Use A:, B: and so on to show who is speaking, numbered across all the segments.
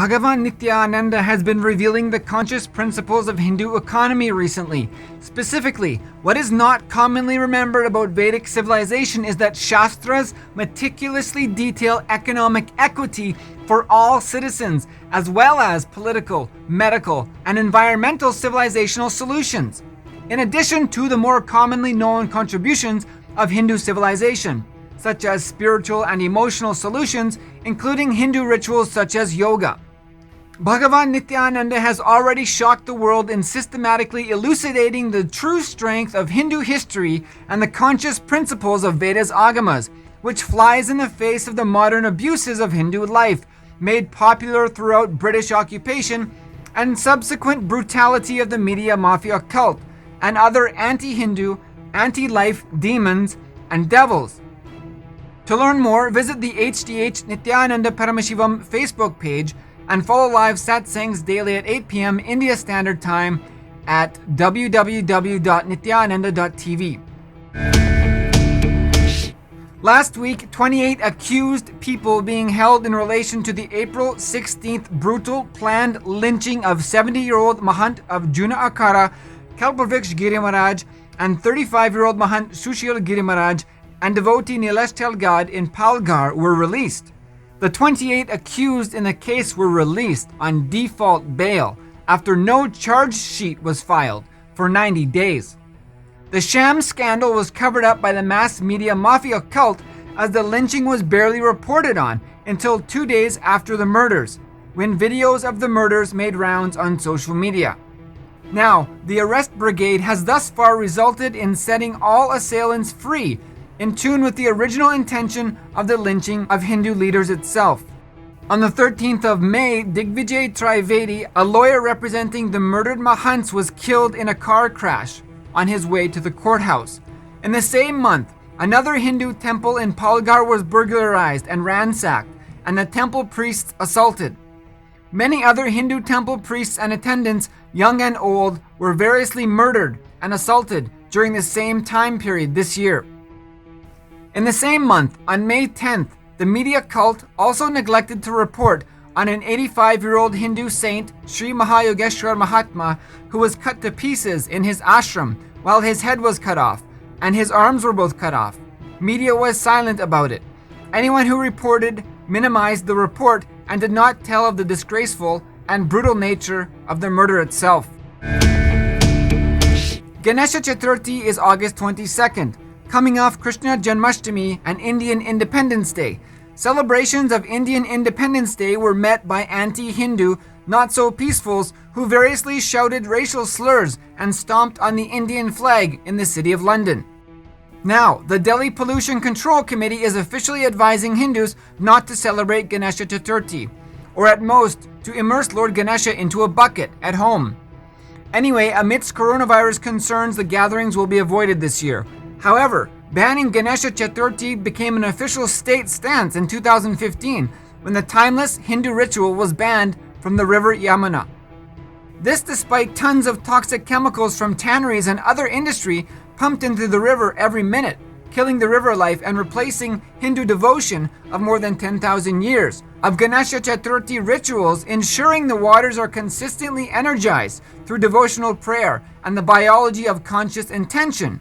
A: Bhagavan Nithyananda has been revealing the conscious principles of Hindu economy recently. Specifically, what is not commonly remembered about Vedic civilization is that shastras meticulously detail economic equity for all citizens, as well as political, medical, and environmental civilizational solutions, in addition to the more commonly known contributions of Hindu civilization, such as spiritual and emotional solutions, including Hindu rituals such as yoga. Bhagavan Nithyananda has already shocked the world in systematically elucidating the true strength of Hindu history and the conscious principles of Veda's agamas, which flies in the face of the modern abuses of Hindu life, made popular throughout British occupation and subsequent brutality of the media mafia cult and other anti-Hindu, anti-life demons and devils. To learn more, visit the HDH Nithyananda Paramashivam Facebook page and follow live satsangs daily at 8 p.m. India Standard Time at www.nithyananda.tv. Last week, 28 accused people being held in relation to the April 16th brutal planned lynching of 70-year-old Mahant of Juna Akhada, Kalpvriksh Giri Maharaj, and 35-year-old Mahant Sushil Giri Maharaj and devotee Nilesh Telgade in Palghar were released. The 28 accused in the case were released on default bail after no charge sheet was filed for 90 days. The sham scandal was covered up by the mass media mafia cult as the lynching was barely reported on until 2 days after the murders, when videos of the murders made rounds on social media. Now, the arrest brigade has thus far resulted in setting all assailants free, in tune with the original intention of the lynching of Hindu leaders itself. On the 13th of May, Digvijay Trivedi, a lawyer representing the murdered Mahants, was killed in a car crash on his way to the courthouse. In the same month, another Hindu temple in Palghar was burglarized and ransacked, and the temple priests assaulted. Many other Hindu temple priests and attendants, young and old, were variously murdered and assaulted during the same time period this year. In the same month, on May 10th, the media cult also neglected to report on an 85-year-old Hindu saint, Sri Mahayogeshwar Mahatma, who was cut to pieces in his ashram while his head was cut off and his arms were both cut off. Media was silent about it. Anyone who reported minimized the report and did not tell of the disgraceful and brutal nature of the murder itself. Ganesha Chaturthi is August 22nd. Coming off Krishna Janmashtami and Indian Independence Day. Celebrations of Indian Independence Day were met by anti-Hindu, not-so-peacefuls who variously shouted racial slurs and stomped on the Indian flag in the City of London. Now, the Delhi Pollution Control Committee is officially advising Hindus not to celebrate Ganesha Chaturthi, or at most, to immerse Lord Ganesha into a bucket at home. Anyway, amidst coronavirus concerns, the gatherings will be avoided this year. However, banning Ganesha Chaturthi became an official state stance in 2015 when the timeless Hindu ritual was banned from the river Yamuna. This despite tons of toxic chemicals from tanneries and other industry pumped into the river every minute, killing the river life and replacing Hindu devotion of more than 10,000 years, of Ganesha Chaturthi rituals ensuring the waters are consistently energized through devotional prayer and the biology of conscious intention.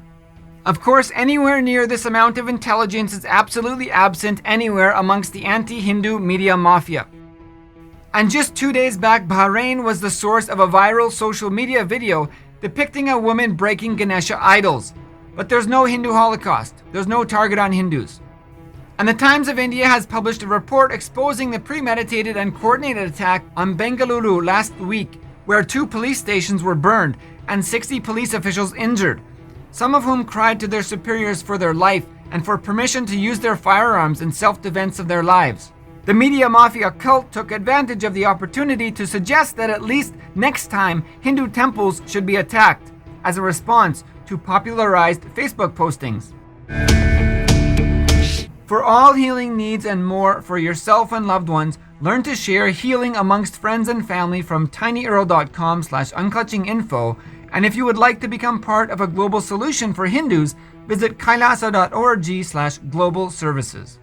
A: Of course, anywhere near this amount of intelligence is absolutely absent anywhere amongst the anti-Hindu media mafia. And just 2 days back, Bahrain was the source of a viral social media video depicting a woman breaking Ganesha idols. But there's no Hindu Holocaust. There's no target on Hindus. And the Times of India has published a report exposing the premeditated and coordinated attack on Bengaluru last week, where 2 police stations were burned and 60 police officials injured, some of whom cried to their superiors for their life and for permission to use their firearms in self-defense of their lives. The media mafia cult took advantage of the opportunity to suggest that at least next time Hindu temples should be attacked, as a response to popularized Facebook postings. For all healing needs and more for yourself and loved ones, learn to share healing amongst friends and family from tinyurl.com/unclutchinginfo. And if you would like to become part of a global solution for Hindus, visit kailasa.org/global services.